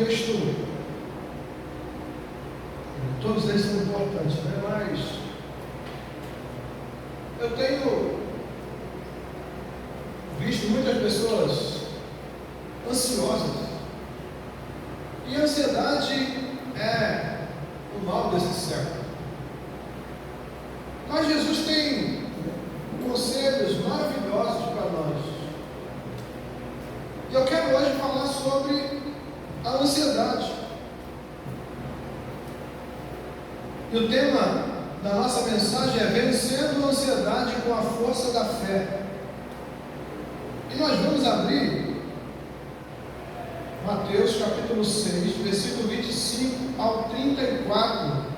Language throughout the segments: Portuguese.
contexto, todos eles são importantes, né? Mas eu tenho visto muitas pessoas ansiosas, e a ansiedade é o mal desse século. Mas Jesus tem conselhos maravilhosos para nós. E eu quero hoje falar sobre a ansiedade. E o tema da nossa mensagem é vencendo a ansiedade com a força da fé. E nós vamos abrir Mateus capítulo 6, versículo 25 ao 34.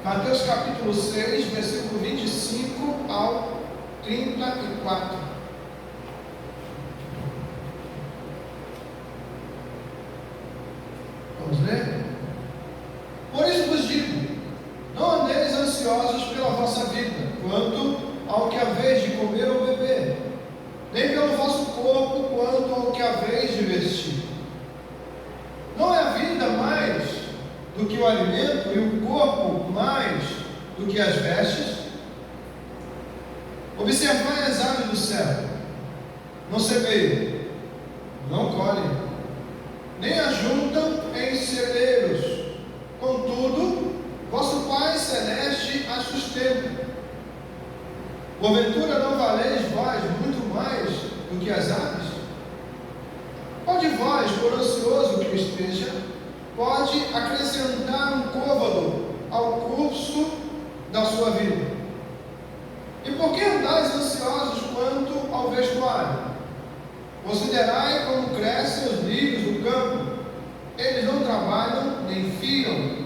Mateus capítulo 6, versículo 25 ao 34. Vamos ler? Por isso vos digo, não andeis ansiosos pela vossa vida, quanto ao que haveis de comer ou beber, nem pelo vosso corpo, quanto ao que haveis de vestir. Não é a vida mais do que o alimento, e o corpo mais do que as vestes? Observai as aves do céu, não semeiam, não colhem, nem ajuntam em celeiros, contudo, vosso Pai Celeste as sustenta. Porventura não valeis vós muito mais do que as aves? Qual de vós, por ansioso que esteja, pode acrescentar um côvado ao curso da sua vida? E por que andais ansiosos quanto ao vestuário? Considerai como crescem os lírios do campo, eles não trabalham nem fiam.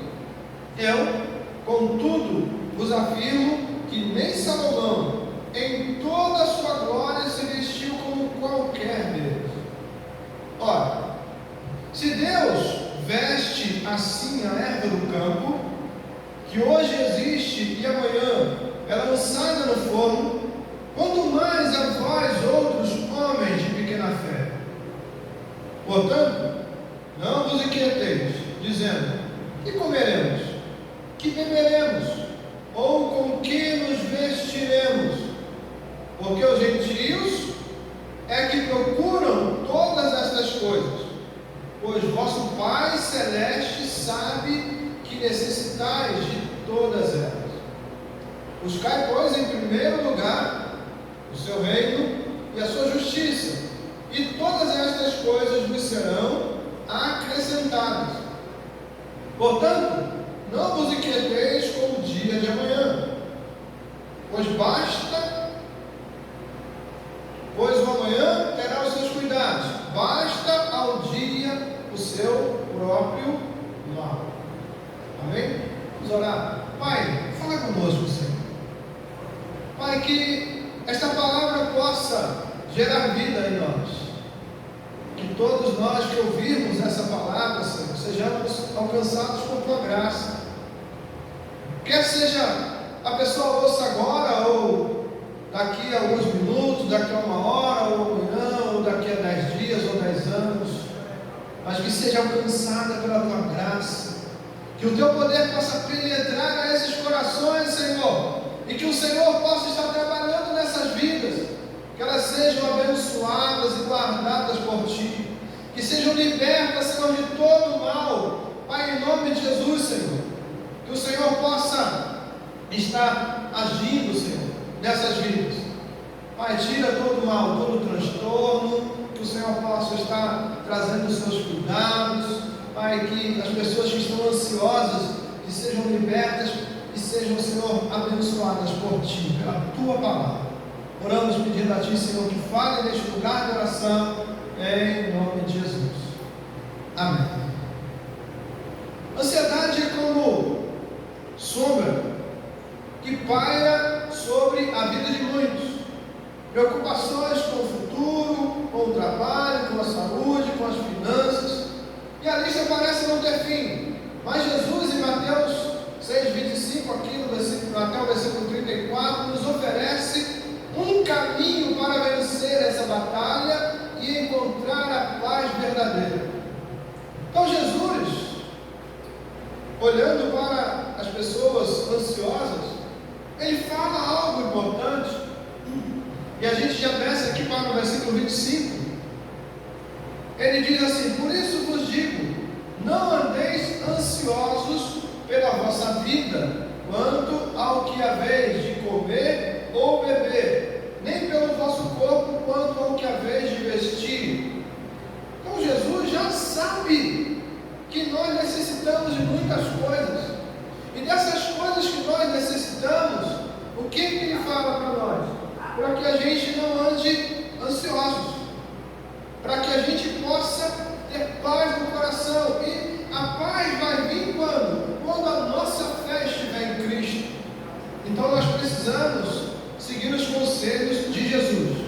Eu, contudo, vos afirmo que nem Salomão, em toda a sua glória, se vestiu como qualquer deles. Ora, se Deus veste assim a erva do campo, que hoje existe e amanhã é lançada no forno, quanto mais a vós outros homens de pequena fé. Portanto, não vos inquieteis, dizendo: que comeremos? Que beberemos? Ou com que nos vestiremos? Porque os gentios é que procuram todas estas coisas, pois vosso Pai Celeste sabe que necessitais de todas elas. Buscai, pois, em primeiro lugar o seu reino e a sua justiça, e todas estas coisas vos serão acrescentadas. Portanto, não vos inquieteis com o dia de amanhã, pois o amanhã terá os seus cuidados. Basta ao dia o seu próprio mal. Amém? Vamos orar. Pai, fala conosco, Senhor. Pai, que esta palavra possa gerar vida em nós. Que todos nós que ouvirmos essa palavra, Senhor, sejamos alcançados por tua graça. Quer seja a pessoa ouça agora, ou daqui a alguns minutos, daqui a uma hora, ou amanhã, ou daqui a 10 dias, ou 10 anos, mas que seja alcançada pela tua graça, que o teu poder possa penetrar a esses corações, Senhor, e que o Senhor possa estar trabalhando nessas vidas, que elas sejam abençoadas e guardadas por ti, que sejam libertas, Senhor, de todo o mal, Pai, em nome de Jesus, Senhor, que o Senhor possa estar agindo, Senhor, nessas vidas. Pai, tira todo o mal, todo o transtorno, que o Senhor possa estar trazendo os seus cuidados, Pai, que as pessoas que estão ansiosas, que sejam libertas e sejam, Senhor, abençoadas por Ti, pela Tua palavra. Oramos pedindo a Ti, Senhor, que fale neste lugar de oração, em nome de Jesus. Amém. Ansiedade é como sombra que paira sobre a vida de muitos. Preocupações com o futuro, com o trabalho, lista parece não ter fim, mas Jesus, em Mateus 6,25, aqui no versículo, até o versículo 34, nos oferece um caminho para vencer essa batalha e encontrar a paz verdadeira. Então Jesus, olhando para as pessoas ansiosas, ele fala algo importante, e a gente já desce aqui para o versículo 25, ele diz assim: por isso vos digo, não andeis ansiosos pela vossa vida, quanto ao que haveis de comer ou beber, nem pelo vosso corpo, quanto ao que haveis de vestir. Então Jesus já sabe que nós necessitamos de muitas coisas, e dessas coisas que nós necessitamos, o que ele fala para nós? Para que a gente não ande ansiosos, para que a gente possa ter paz no coração. E a paz vai vir quando? Quando a nossa fé estiver em Cristo. Então nós precisamos seguir os conselhos de Jesus.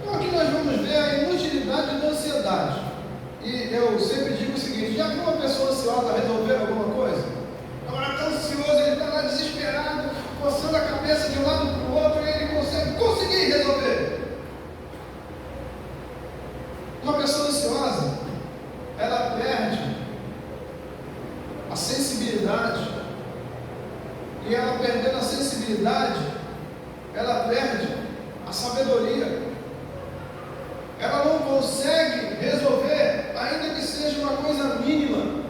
Então aqui nós vamos ver a inutilidade da ansiedade. E eu sempre digo o seguinte: já viu uma pessoa ansiosa resolver alguma coisa? Agora está ansioso, ele está lá desesperado, coçando a cabeça de um lado para o outro, e ele conseguir resolver. Uma pessoa ansiosa, ela perde a sensibilidade, e ela perdendo a sensibilidade, ela perde a sabedoria. Ela não consegue resolver, ainda que seja uma coisa mínima.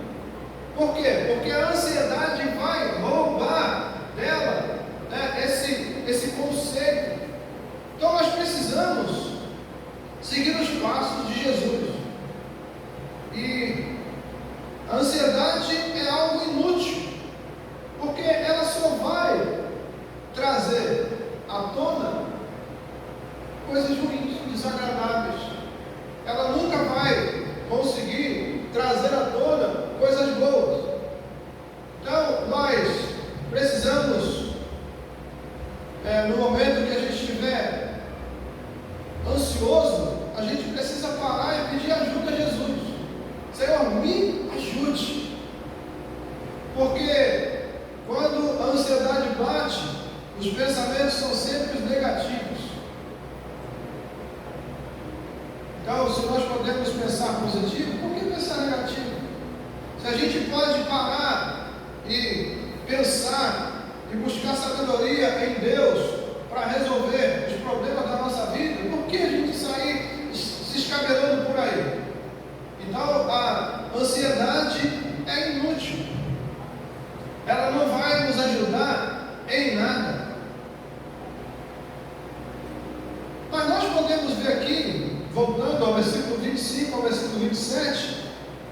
Por quê? Porque a ansiedade vai roubar dela, né, esse conceito. Então nós precisamos seguir os passos de Jesus. E a ansiedade é algo inútil, porque ela só vai trazer à tona coisas ruins, desagradáveis. Ela nunca vai conseguir trazer à tona coisas boas. Então nós precisamos, no momento que a gente estiver ansioso, a gente precisa parar e pedir ajuda a Jesus. Senhor, me ajude. Porque quando a ansiedade bate, os pensamentos são sempre os negativos. Então, se nós podemos pensar positivo, por que pensar negativo? Se a gente pode parar e pensar e buscar sabedoria em Deus para resolver os problemas da nossa vida, por que a gente sair se escabelando por aí? Então, a ansiedade é inútil. Ela não vai nos ajudar em nada. Mas nós podemos ver aqui, voltando ao versículo 25, ao versículo 27,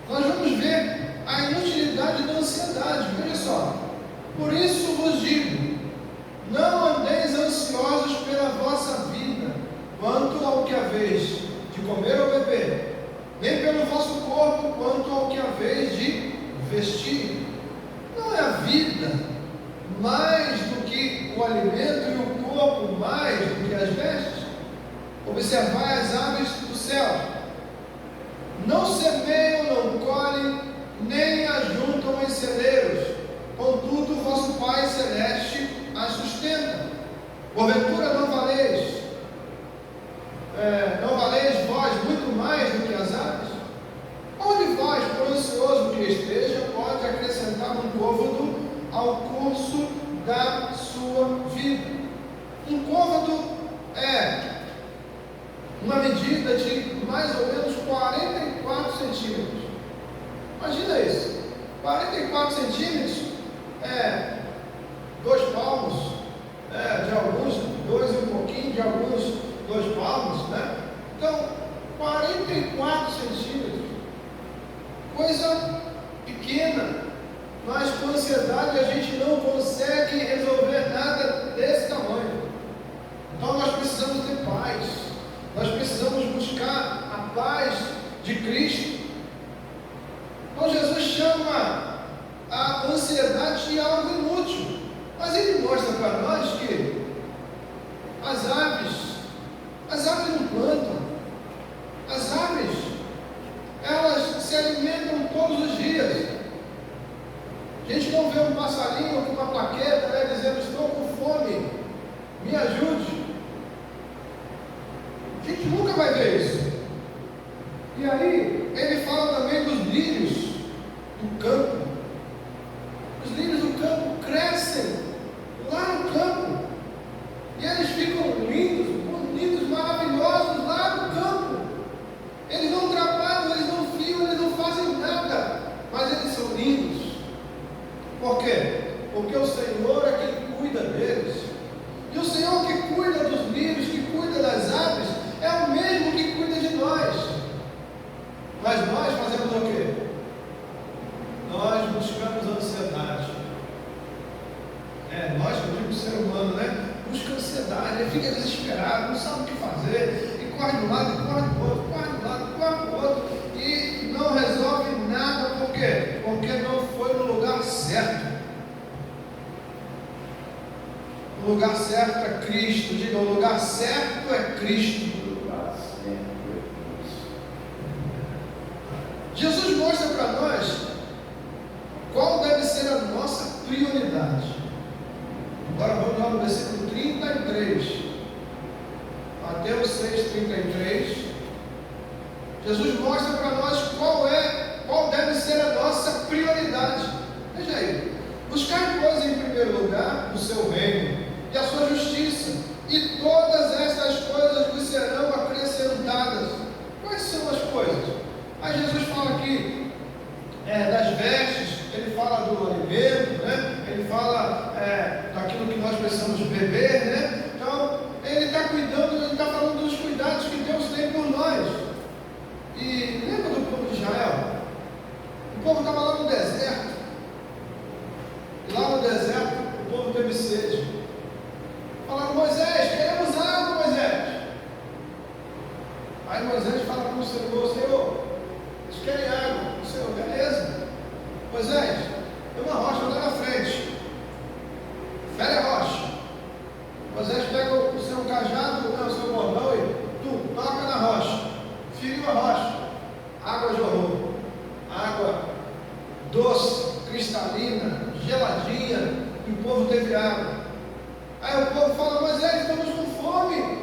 nós vamos ver a inutilidade da ansiedade. Veja só: por isso vos digo, não andeis ansiosos pela vossa vida, quanto ao que haveis de comer ou beber, nem pelo vosso corpo, quanto ao que haveis de vestir. Não é a vida mais do que o alimento e o corpo mais do que as vestes? Observai as aves do céu: não semeiam, não colhem, nem ajuntam em celeiros, contudo o vosso Pai Celeste as sustenta. Porventura não valeis vós muito mais do que as aves? Qual de vós, por ansioso que esteja, pode acrescentar um côvado ao curso da sua vida? Um côvado é uma medida de mais ou menos 44 centímetros. Imagina isso: 44 centímetros é 2 palmos, de alguns 2 e um pouquinho, de alguns 2 palmos, né? Então, 44 centímetros, coisa pequena, mas com ansiedade a gente não consegue resolver nada desse tamanho. Então nós precisamos ter paz, nós precisamos buscar a paz de Cristo. Então Jesus chama a ansiedade de algo inútil, mas ele mostra para nós que as aves não plantam, as aves, elas se alimentam todos os dias. A gente não vê um passarinho com uma plaqueta, né, dizendo: estou com fome, me ajude. A gente nunca vai ver isso. E aí, ele fala também dos lírios do campo. Os lírios do campo crescem lá no campo. E eles ficam lindos, bonitos, maravilhosos lá no campo. Eles não trabalham, eles não fiam, eles não fazem nada. Mas eles são lindos. Por quê? Porque o Senhor é quem cuida deles. E o Senhor que cuida dos lírios, que cuida das aves, é o mesmo que cuida de nós. Mas nós fazemos o quê? Nós buscamos ansiedade. Nós, eu digo, o ser humano, né? Busca ansiedade, ele fica desesperado, não sabe o que fazer, e corre de um lado, e corre do outro, corre de um lado, corre do outro, e não resolve nada. Por quê? Porque não foi no lugar certo. O lugar certo é Cristo. Diga: o lugar certo é Cristo. Jesus mostra para nós qual deve ser a nossa prioridade. Agora vamos lá no versículo 33. Mateus 6:33. Jesus mostra para nós qual deve ser a nossa prioridade. Veja aí: buscar, pois, em primeiro lugar o seu reino e a sua justiça, e todas estas coisas vos serão acrescentadas. Quais são as coisas? Aí Jesus fala aqui das vestes, ele fala do alimento, né? Ele fala daquilo que nós precisamos beber, né? Então, ele está cuidando, ele está falando dos cuidados que Deus tem por nós. E lembra do povo de Israel? O povo estava lá no deserto. E lá no deserto, o povo teve sede. Falaram: Moisés, queremos água, Moisés. Aí Moisés fala para o Senhor: Senhor, eles querem água. O Senhor: beleza. Moisés, tem uma rocha lá na frente. Fere a rocha. Moisés pega o seu cajado, o seu bordão, e tu toca na rocha. Feriu a rocha. Água jorrou. Água doce, cristalina, geladinha. E o povo teve água. Aí o povo fala: Moisés, estamos com fome.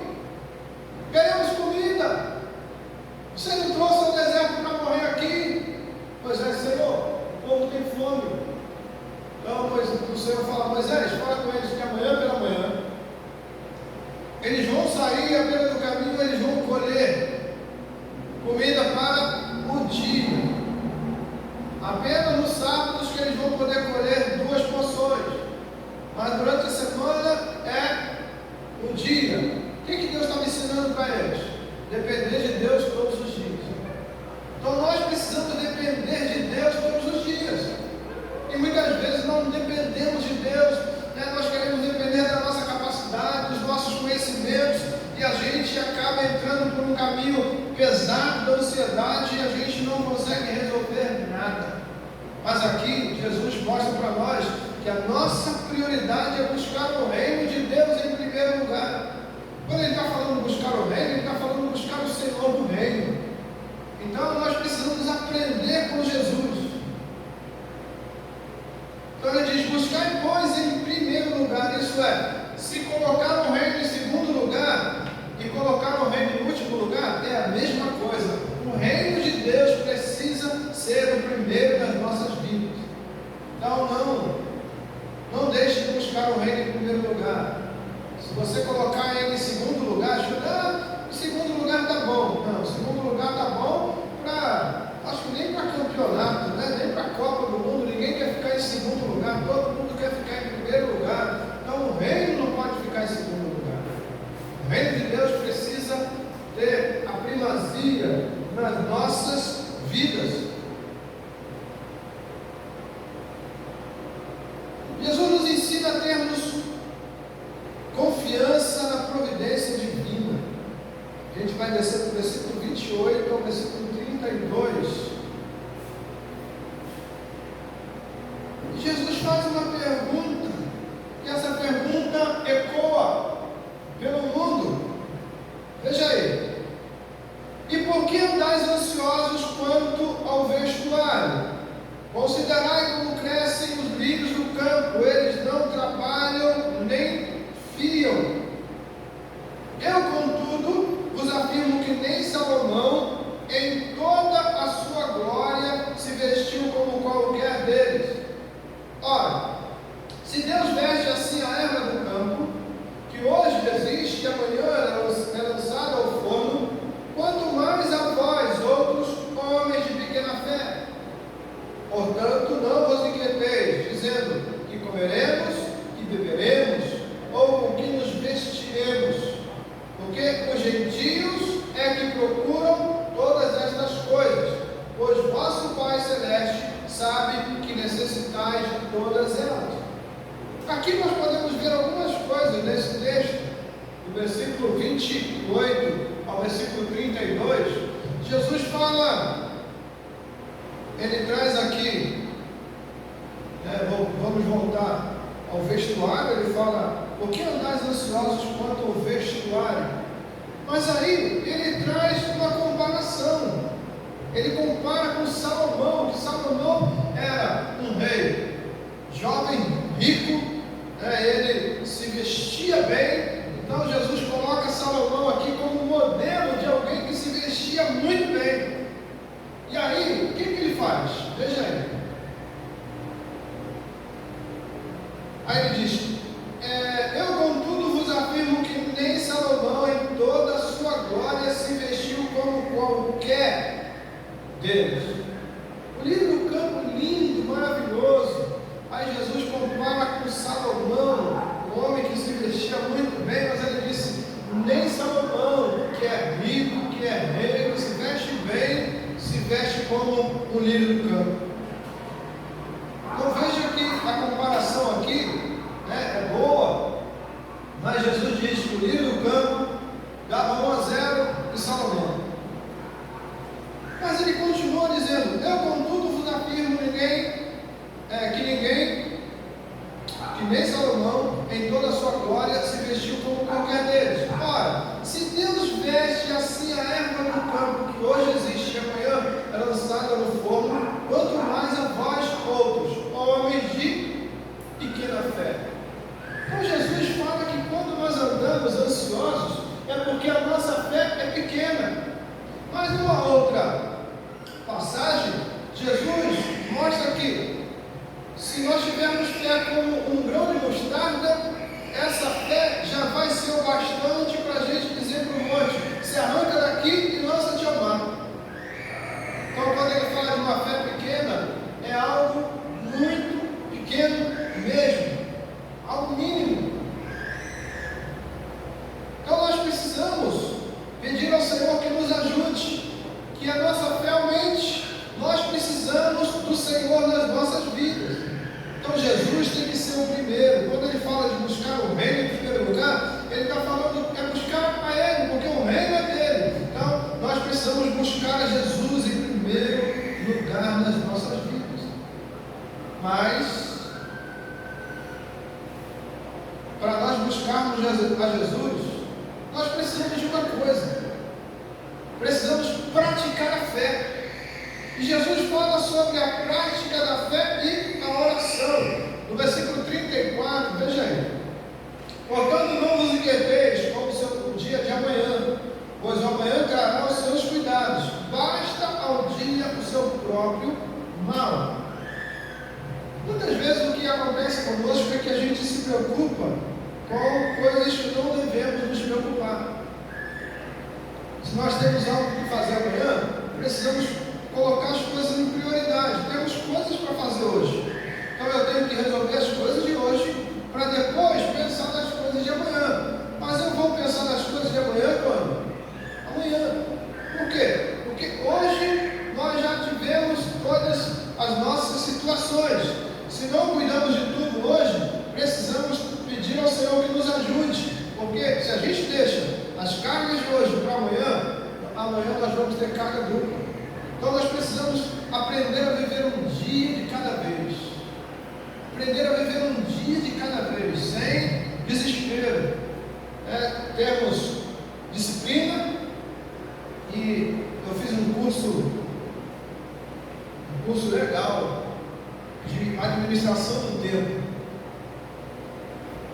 Queremos comida. Você não trouxe ao deserto para morrer aqui? Moisés: Senhor, o povo tem fome. Então o Senhor fala: Moisés, fala com eles que amanhã pela manhã eles vão sair à beira do caminho, eles vão colher comida para o dia. Apenas nos sábados que eles vão poder colher 2 porções, mas durante a semana é o dia. O que Deus está me ensinando para eles? Depender de Deus todos os dias. Então nós precisamos depender de Deus todos os dias. E muitas vezes não dependemos de Deus, né? Nós queremos depender da nossa capacidade, dos nossos conhecimentos, e a gente acaba entrando por um caminho pesado da ansiedade e a gente não consegue resolver nada. Mas aqui Jesus mostra para nós que a nossa prioridade é buscar o reino de Deus em primeiro lugar. Quando ele está falando de buscar o reino, ele está falando de buscar o Senhor do reino. Então nós precisamos aprender com Jesus. Então ele diz: buscar, pois, em primeiro lugar. Isso é, se colocar o reino em segundo lugar e colocar o reino em último lugar, é a mesma coisa. O reino de Deus precisa ser o primeiro das nossas vidas. Então não deixe de buscar o reino em primeiro lugar. Se você colocar ele em segundo lugar, em segundo lugar está bom. Não, segundo lugar está bom acho que nem para campeonato, né? Nem para a Copa do Mundo, ninguém quer ficar em segundo lugar, todo mundo quer ficar em primeiro lugar. Então o reino não pode ficar em segundo lugar. O reino de Deus precisa ter a primazia nas nossas vidas. Jesus nos ensina a termos confiança que andais ansiosos quanto ao vestuário? Considerai como crescem os lírios do campo, eles não trabalham nem fiam. Eu, contudo, vos afirmo que nem Salomão, em toda a sua glória, se vestiu como qualquer deles. Ora, se Deus veste assim a erva do campo, que hoje existe e amanhã é lançada ao forno, quanto mais a vós, outros homens de pequena fé. Portanto, não vos inquieteis, dizendo que comeremos, que beberemos, ou com que nos vestiremos, porque os gentios é que procuram todas estas coisas, pois vosso Pai Celeste sabe que necessitais de todas elas. Aqui nós podemos ver algumas coisas nesse texto, do versículo 28 ao versículo 32, Jesus fala, ele traz aqui, vamos voltar ao vestuário, ele fala, por que andais ansiosos quanto ao vestuário? Mas aí ele traz uma comparação, ele compara com Salomão, que Salomão era um rei jovem, rico, ele se vestia bem. Então Jesus coloca Salomão aqui como modelo de alguém que se vestia muito bem. E aí, o que ele faz? Veja aí. Aí ele diz, eu contudo vos afirmo que nem Salomão em toda a sua glória se vestiu como qualquer deles. O livro do campo lindo, maravilhoso. Aí Jesus compara com Salomão, um homem que se vestia muito bem, mas ele disse, nem Salomão, que é rico, que é rei, que se veste bem, se veste como um lírio do campo. Então veja que a comparação aqui é boa, mas Jesus diz que o lírio do campo dava 1-0 em Salomão. Mas ele continua dizendo, eu contudo vos afirmo que nem Salomão, em toda a sua glória, se vestiu como qualquer deles. Ora, se Deus veste assim a erva do campo, que hoje existe e amanhã é lançada no forno, quanto mais a vós outros, homens de pequena fé. Então Jesus fala que quando nós andamos ansiosos, é porque a nossa fé é pequena. Mas numa outra passagem, Jesus mostra que se nós tivermos fé como um grão de mostarda, essa fé já vai ser o bastante para a gente dizer para o monte, se arranca daqui e lança-te ao mar. Então quando ele fala de uma fé pequena, é algo muito pequeno mesmo, algo mínimo. Então nós precisamos pedir ao Senhor que nos ajude, que a nossa fé aumente. Nós precisamos do Senhor nas nossas vidas. Então Jesus tem que ser o primeiro. Quando ele fala de buscar o reino em primeiro lugar, ele está falando é buscar a Ele, porque o reino é dele. Então nós precisamos buscar a Jesus em primeiro lugar nas nossas vidas. Mas para nós buscarmos a Jesus, nós precisamos de uma coisa: precisamos praticar a fé. E Jesus fala sobre a prática da fé e a oração. No versículo 34, veja aí. Portanto, não vos inquieteis como o dia de amanhã, pois o amanhã trará os seus cuidados. Basta ao dia o seu próprio mal. Muitas vezes o que acontece conosco é que a gente se preocupa com coisas que não devemos nos preocupar. Se nós temos algo que fazer amanhã, precisamos colocar as coisas em prioridade. Temos coisas para fazer hoje, então eu tenho que resolver as coisas de hoje para depois pensar nas coisas de amanhã. Mas eu vou pensar nas coisas de amanhã quando? Amanhã. Por quê? Porque hoje nós já tivemos todas as nossas situações. Se não cuidamos de tudo hoje, precisamos pedir ao Senhor que nos ajude, porque se a gente deixa as cargas de hoje para amanhã, amanhã nós vamos ter carga dupla. Então nós precisamos aprender a viver um dia de cada vez. Aprender a viver um dia de cada vez, sem desespero. Temos disciplina, e eu fiz curso legal de administração do tempo.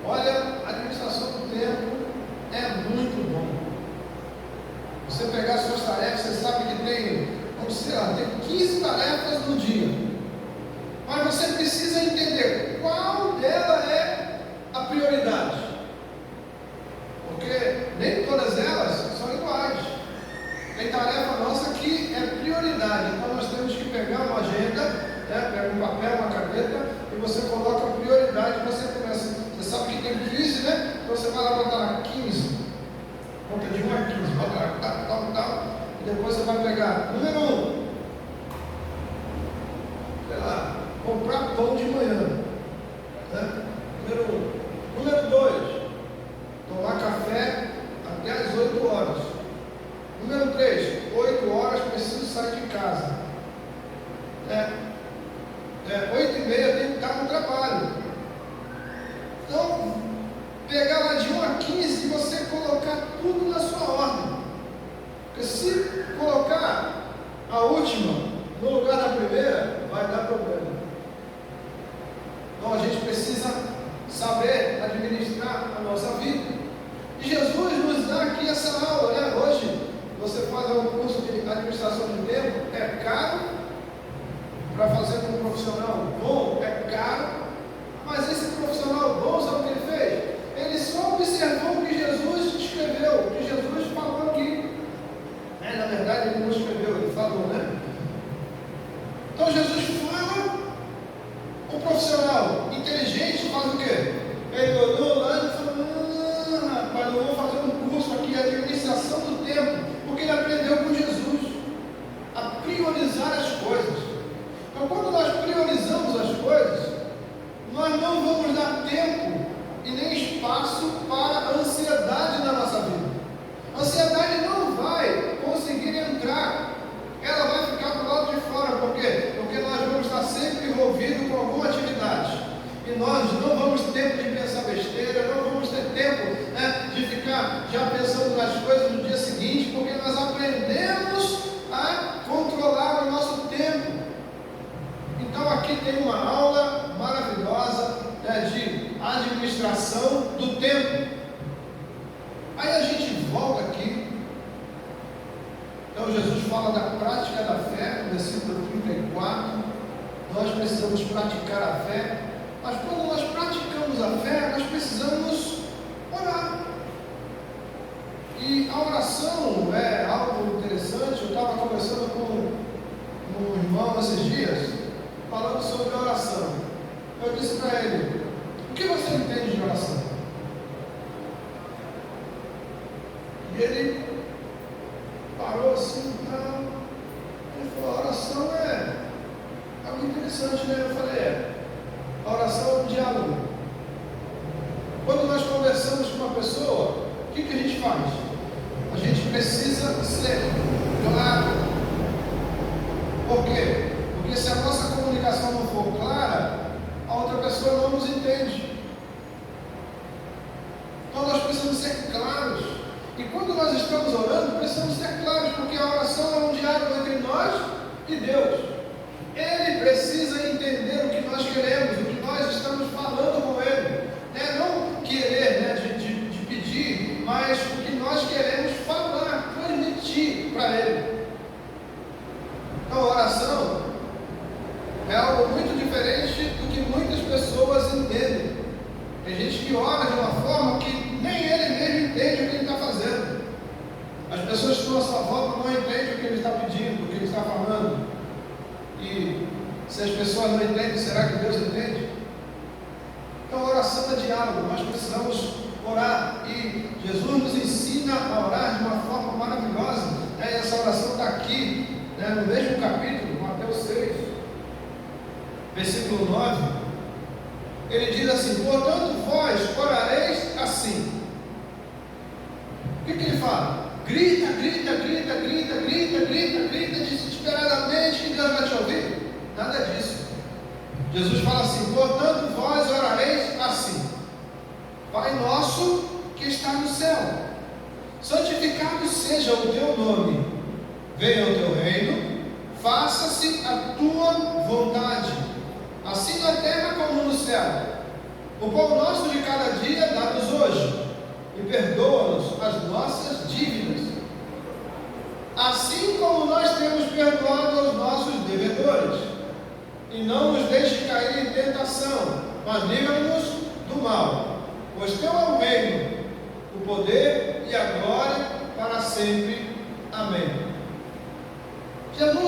Olha, a administração do tempo é muito bom. Você pegar suas tarefas, você sabe que tem 15 tarefas no dia. Mas você precisa entender qual dela é a prioridade. Porque nem todas elas são iguais. Tem tarefa nossa que é prioridade. Então nós temos que pegar uma agenda, pega um papel, uma caneta, e você coloca a prioridade, você começa. Você sabe que tem 15, né? Então você vai lá botar lá 15. Conta de 1 a 15, bota lá, tal. E depois você vai pegar número 1. Sei lá, comprar pão de manhã. Né? Número 1. Número 2, tomar café até as 8 horas. Número 3, 8 horas preciso sair de casa. 8h30 tem que estar no trabalho. Então, pegar lá de 1 a 15 e você colocar tudo na sua ordem. Porque se colocar a última no lugar da primeira, vai dar problema. Então a gente precisa saber administrar a nossa vida. E Jesus nos dá aqui essa aula, né? Hoje você faz um curso de administração de tempo, é caro. Para fazer com um profissional bom, é caro. Mas esse profissional bom, sabe o que ele fez? Ele só observou o que Jesus escreveu, o que Jesus falou aqui. Na verdade, ele não escreveu, ele falou, né? Então Jesus fala, o profissional inteligente faz o quê? Ele olhou lá e falou: rapaz, eu vou fazer um curso aqui de administração do tempo, porque ele aprendeu com Jesus a priorizar as coisas. Então, quando nós priorizamos as coisas, nós não vamos dar tempo e nem espaço para a ansiedade na nossa vida. A ansiedade não vai conseguir entrar, ela vai ficar do lado de fora. Por quê? Porque nós vamos estar sempre envolvidos com alguma atividade. E nós não vamos ter tempo de pensar besteira, não vamos ter tempo de ficar já pensando nas coisas no dia seguinte, porque nós aprendemos a controlar o nosso tempo. Então aqui tem uma aula maravilhosa de administração do tempo. Aí a gente volta aqui. Então Jesus fala da prática da fé, no versículo 34. Nós precisamos praticar a fé. Mas quando nós praticamos a fé, nós precisamos orar. E a oração é algo interessante. Eu estava conversando com um irmão esses dias, falando sobre oração. Eu disse para ele: o que você entende de oração? E ele parou assim, ele falou: a oração é algo interessante, né? Eu falei: a oração é um diálogo. Quando nós conversamos com uma pessoa, o que a gente faz? A gente precisa ser claro. Por quê? Porque se a nossa comunicação não for clara, a outra pessoa não nos entende. Então nós precisamos ser claros. E quando nós estamos orando, precisamos ser claros, porque a oração é um diálogo entre nós e Deus. Ele precisa entender o que nós queremos, o que nós estamos falando com Ele. Não querer de pedir, mas o que nós queremos falar, transmitir para Ele. Então a oração é algo muito diferente do que muitas pessoas entendem. Tem gente que ora de uma forma que nem ele mesmo entende o que ele está fazendo. As pessoas que estão à sua volta não entendem o que ele está pedindo, o que ele está falando. E se as pessoas não entendem, será que Deus entende? Então a oração é diálogo, nós precisamos orar. E Jesus nos ensina a orar de uma forma maravilhosa. E essa oração está aqui, no mesmo capítulo, Mateus 6, versículo 9. Ele diz assim: portanto vós orareis assim. O que ele fala? Grita, desesperadamente, que Deus vai te ouvir? Nada disso. Jesus fala assim: portanto vós orareis assim: Pai nosso que está no céu, santificado seja o teu nome, venha o teu reino, faça-se a tua vontade, assim na terra como no céu. O pão nosso de cada dia dá-nos hoje, e perdoa-nos as nossas dívidas, assim como nós temos perdoado aos nossos devedores. E não nos deixe cair em tentação, mas livra-nos do mal. Pois teu é o reino, o poder e a glória para sempre. Amém. Jesus